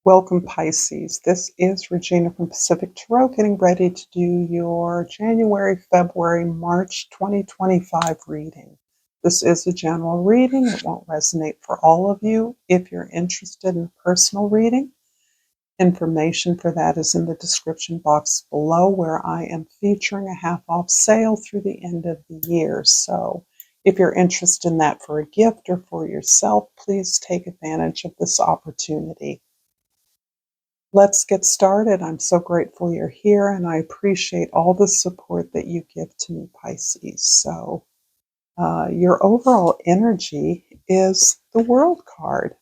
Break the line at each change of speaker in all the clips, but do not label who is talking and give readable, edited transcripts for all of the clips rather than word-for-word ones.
Welcome, Pisces. This is Regina from Pacific Tarot, getting ready to do your January, February, March 2025 reading. This is a general reading. It won't resonate for all of you. If you're interested in personal reading, information for that is in the description box below, where I am featuring a half-off sale through the end of the year. So if you're interested in that for a gift or for yourself, please take advantage of this opportunity. Let's get started. I'm so grateful you're here, and I appreciate all the support that you give to me, Pisces. So your overall energy is the World card.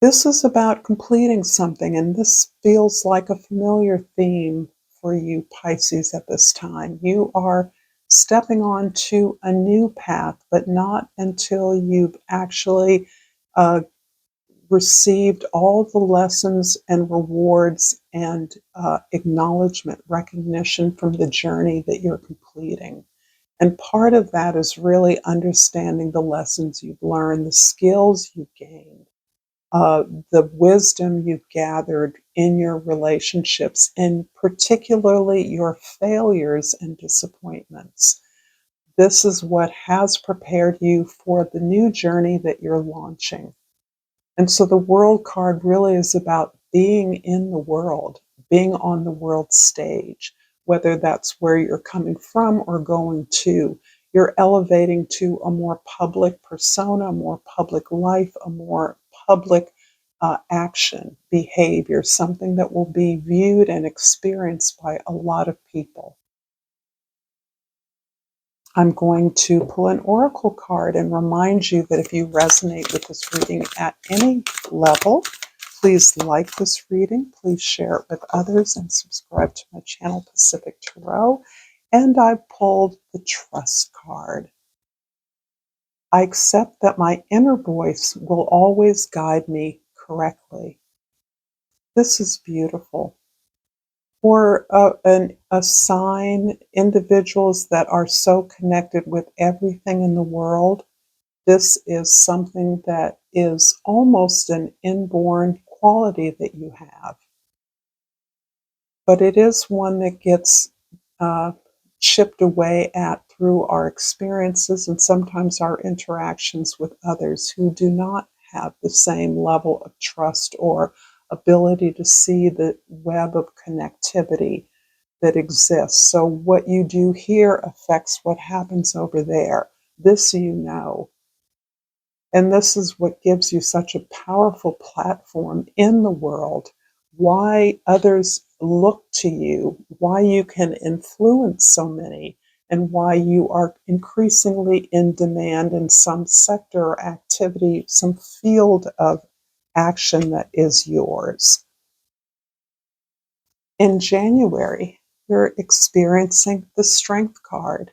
This is about completing something, and this feels like a familiar theme for you, Pisces, at this time. You are stepping onto a new path, but not until you've actually received all the lessons and rewards and acknowledgement, recognition from the journey that you're completing. And part of that is really understanding the lessons you've learned, the skills you've gained, the wisdom you've gathered in your relationships, and particularly your failures and disappointments. This is what has prepared you for the new journey that you're launching. And so the World card really is about being in the world, being on the world stage, whether that's where you're coming from or going to. You're elevating to a more public persona, a more public life, a more public action, behavior, something that will be viewed and experienced by a lot of people. I'm going to pull an oracle card and remind you that if you resonate with this reading at any level, please like this reading, please share it with others, and subscribe to my channel, Pacific Tarot. And I pulled the Trust card. I accept that my inner voice will always guide me correctly. This is beautiful. Or a sign, individuals that are so connected with everything in the world. This is something that is almost an inborn quality that you have. But it is one that gets chipped away at through our experiences and sometimes our interactions with others who do not have the same level of trust or ability to see the web of connectivity that exists. So what you do here affects what happens over there. This you know. And this is what gives you such a powerful platform in the world, why others look to you, why you can influence so many, and why you are increasingly in demand in some sector or activity, some field of action that is yours. In January, you're experiencing the Strength card.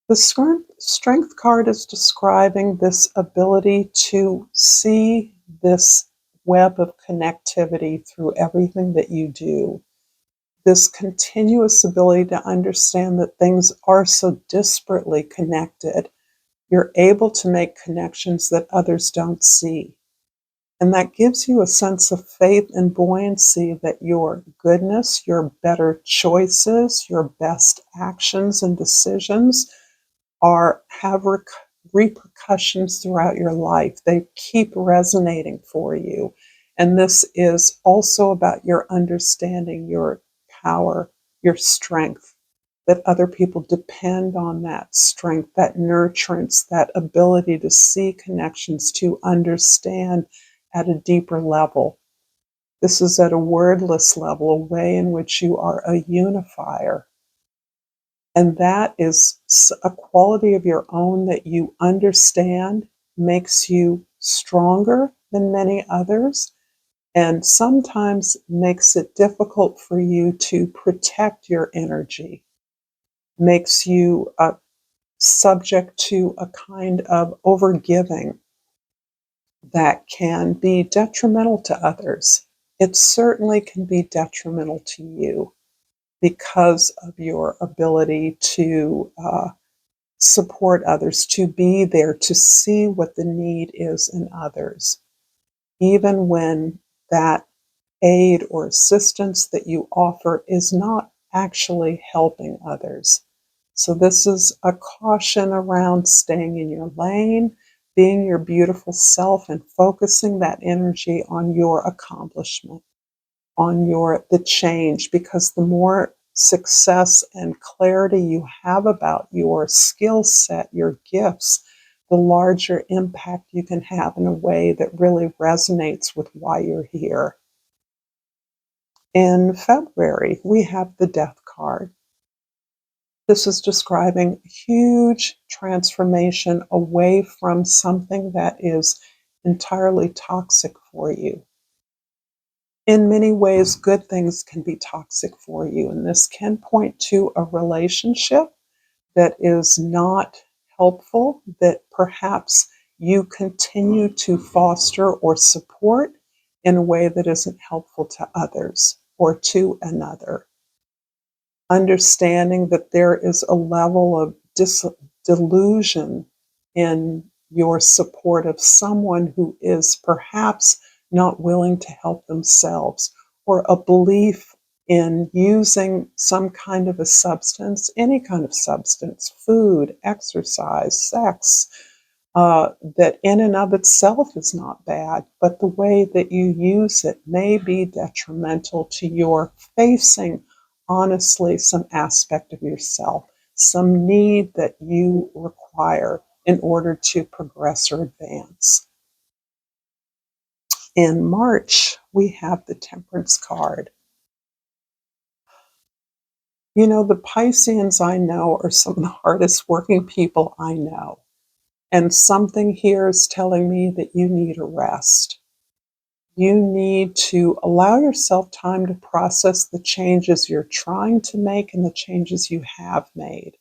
The Strength card is describing this ability to see this web of connectivity through everything that you do. This continuous ability to understand that things are so disparately connected. You're able to make connections that others don't see. And that gives you a sense of faith and buoyancy that your goodness, your better choices, your best actions and decisions have repercussions throughout your life. They keep resonating for you. And this is also about your understanding your power, your strength, that other people depend on that strength, that nurturance, that ability to see connections, to understand at a deeper level. This is at a wordless level, a way in which you are a unifier. And that is a quality of your own that you understand, makes you stronger than many others, and sometimes makes it difficult for you to protect your energy, makes you subject to a kind of overgiving that can be detrimental to others. It certainly can be detrimental to you because of your ability to support others, to be there, to see what the need is in others. even when that aid or assistance that you offer is not actually helping others. So, this is a caution around staying in your lane, being your beautiful self, and focusing that energy on your accomplishment, on the change, because the more success and clarity you have about your skill set, your gifts, the larger impact you can have in a way that really resonates with why you're here. In February, we have the Death card. This is describing huge transformation away from something that is entirely toxic for you. In many ways, good things can be toxic for you, and this can point to a relationship that is not helpful, that perhaps you continue to foster or support in a way that isn't helpful to others or to another. Understanding that there is a level of delusion in your support of someone who is perhaps not willing to help themselves, or a belief in using some kind of a substance, any kind of substance, food, exercise, sex, that in and of itself is not bad, but the way that you use it may be detrimental to your facing, honestly, some aspect of yourself, some need that you require in order to progress or advance. In March, we have the Temperance card. You know, the Pisceans I know are some of the hardest working people I know. And something here is telling me that you need a rest. You need to allow yourself time to process the changes you're trying to make and the changes you have made,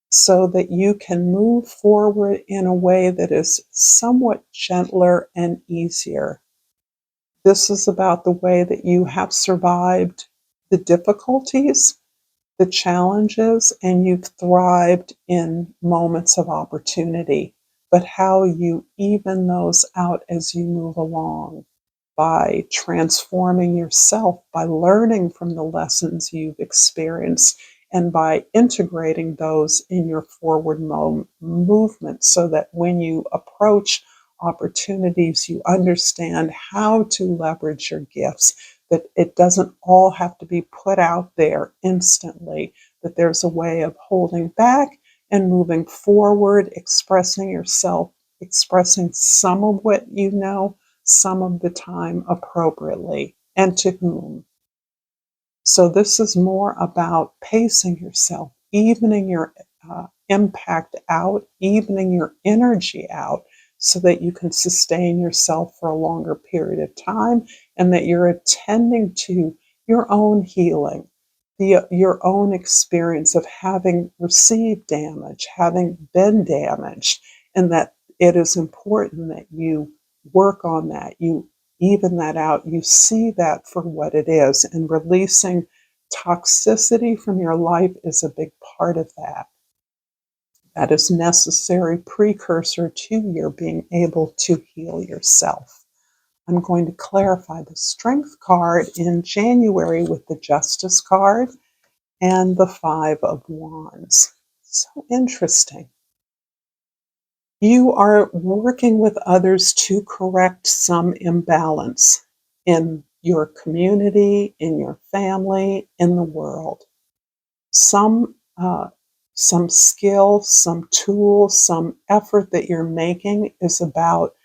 so that you can move forward in a way that is somewhat gentler and easier. This is about the way that you have survived the difficulties, the challenges, and you've thrived in moments of opportunity, but how you even those out as you move along, by transforming yourself, by learning from the lessons you've experienced, and by integrating those in your forward movement, so that when you approach opportunities, you understand how to leverage your gifts, that it doesn't all have to be put out there instantly, that there's a way of holding back and moving forward, expressing yourself, expressing some of what you know, some of the time appropriately, and to whom. So this is more about pacing yourself, evening your impact out, evening your energy out, so that you can sustain yourself for a longer period of time, and that you're attending to your own healing, your own experience of having received damage, having been damaged, and that it is important that you work on that, you even that out, you see that for what it is, and releasing toxicity from your life is a big part of that. That is necessary precursor to your being able to heal yourself. I'm going to clarify the Strength card in January with the Justice card and the Five of Wands. So interesting. You are working with others to correct some imbalance in your community, in your family, in the world. Some skill, some tool, some effort that you're making is about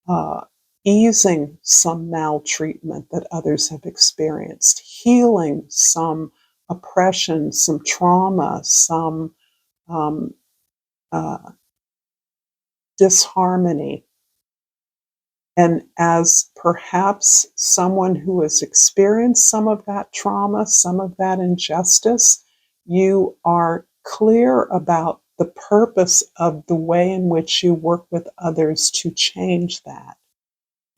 uh, easing some maltreatment that others have experienced, healing some oppression, some trauma, some um, uh, disharmony. And as perhaps someone who has experienced some of that trauma, some of that injustice, you are clear about the purpose of the way in which you work with others to change that.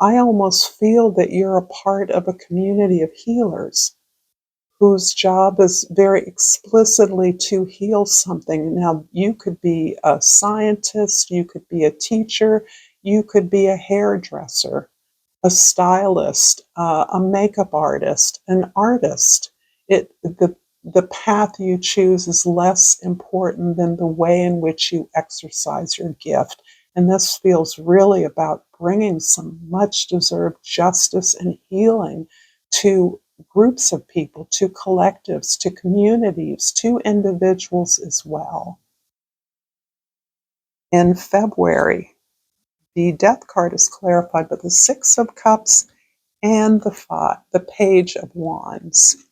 I almost feel that you're a part of a community of healers whose job is very explicitly to heal something. Now, you could be a scientist, you could be a teacher, you could be a hairdresser. a stylist, a makeup artist, an artist. The path you choose is less important than the way in which you exercise your gift. And this feels really about bringing some much deserved justice and healing to groups of people, to collectives, to communities, to individuals as well. In February, the Death card is clarified by the Six of Cups and the Page of Wands.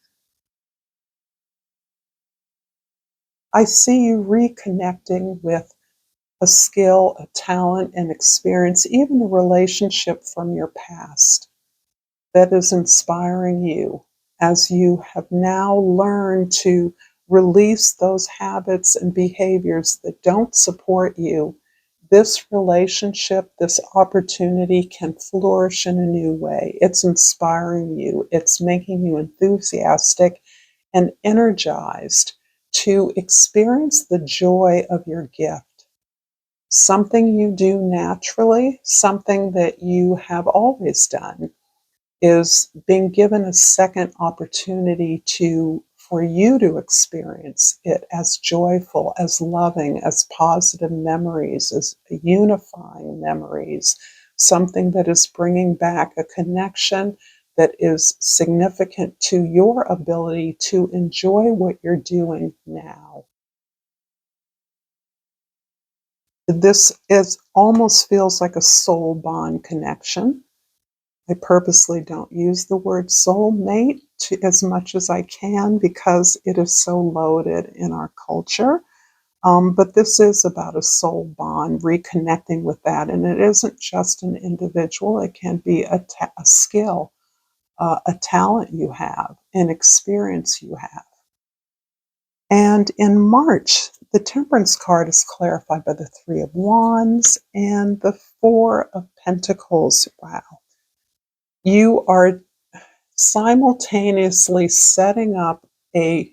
I see you reconnecting with a skill, a talent, an experience, even a relationship from your past that is inspiring you as you have now learned to release those habits and behaviors that don't support you. This relationship, this opportunity can flourish in a new way. It's inspiring you, it's making you enthusiastic and energized to experience the joy of your gift. Something you do naturally, something that you have always done, is being given a second opportunity for you to experience it as joyful, as loving, as positive memories, as unifying memories, something that is bringing back a connection that is significant to your ability to enjoy what you're doing now. This is almost feels like a soul bond connection. I purposely don't use the word soulmate as much as I can because it is so loaded in our culture. But this is about a soul bond, reconnecting with that. And it isn't just an individual, it can be a skill, a talent you have, an experience you have. And in March, the Temperance card is clarified by the Three of Wands and the Four of Pentacles. Wow. You are simultaneously setting up a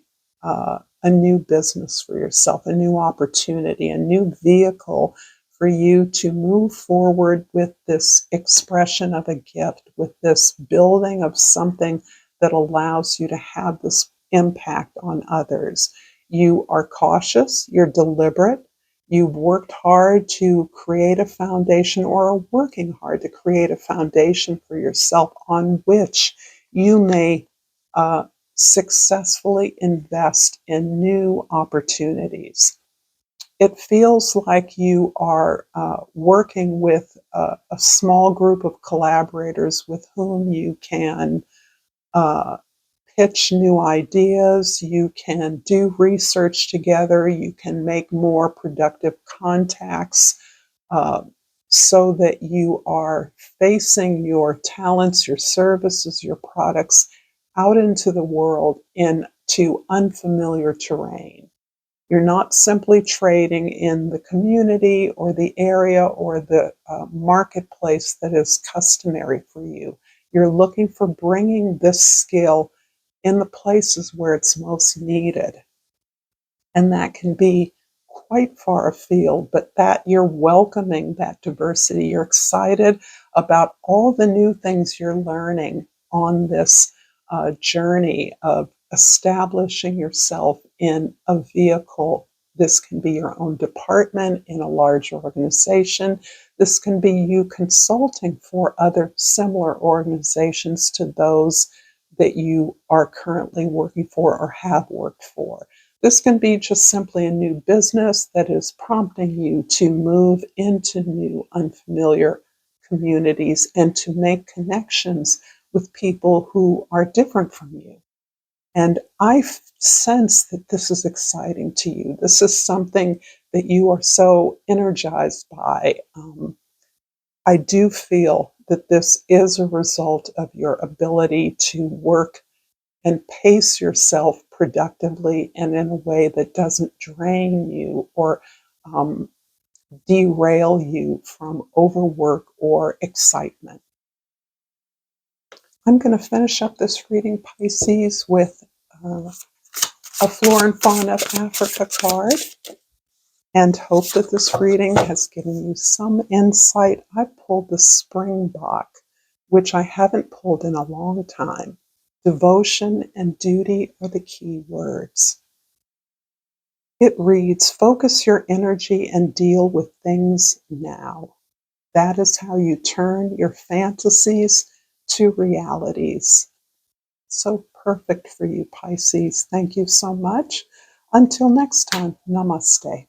new business for yourself, a new opportunity, a new vehicle for you to move forward with this expression of a gift, with this building of something that allows you to have this impact on others. You are cautious, you're deliberate, you've worked hard to create a foundation, or are working hard to create a foundation for yourself on which you may successfully invest in new opportunities. It feels like you are working with a small group of collaborators with whom you can uh, pitch new ideas, you can do research together, you can make more productive contacts, uh, so that you are facing your talents, your services, your products out into the world into unfamiliar terrain. You're not simply trading in the community or the area or the marketplace that is customary for you. You're looking for bringing this skill in the places where it's most needed. And that can be quite far afield, but that you're welcoming that diversity. You're excited about all the new things you're learning on this journey of establishing yourself in a vehicle. This can be your own department in a large organization. This can be you consulting for other similar organizations to those that you are currently working for or have worked for. This can be just simply a new business that is prompting you to move into new, unfamiliar communities and to make connections with people who are different from you. And I sense that this is exciting to you. This is something that you are so energized by. I do feel that this is a result of your ability to work and pace yourself productively and in a way that doesn't drain you or um, derail you from overwork or excitement. I'm going to finish up this reading, Pisces, with a Flora and Fauna of Africa card, and hope that this reading has given you some insight. I pulled the Springbok which I haven't pulled in a long time. Devotion and duty are the key words. It reads, focus your energy and deal with things now. That is how you turn your fantasies to realities. So perfect for you, Pisces. Thank you so much. Until next time, namaste.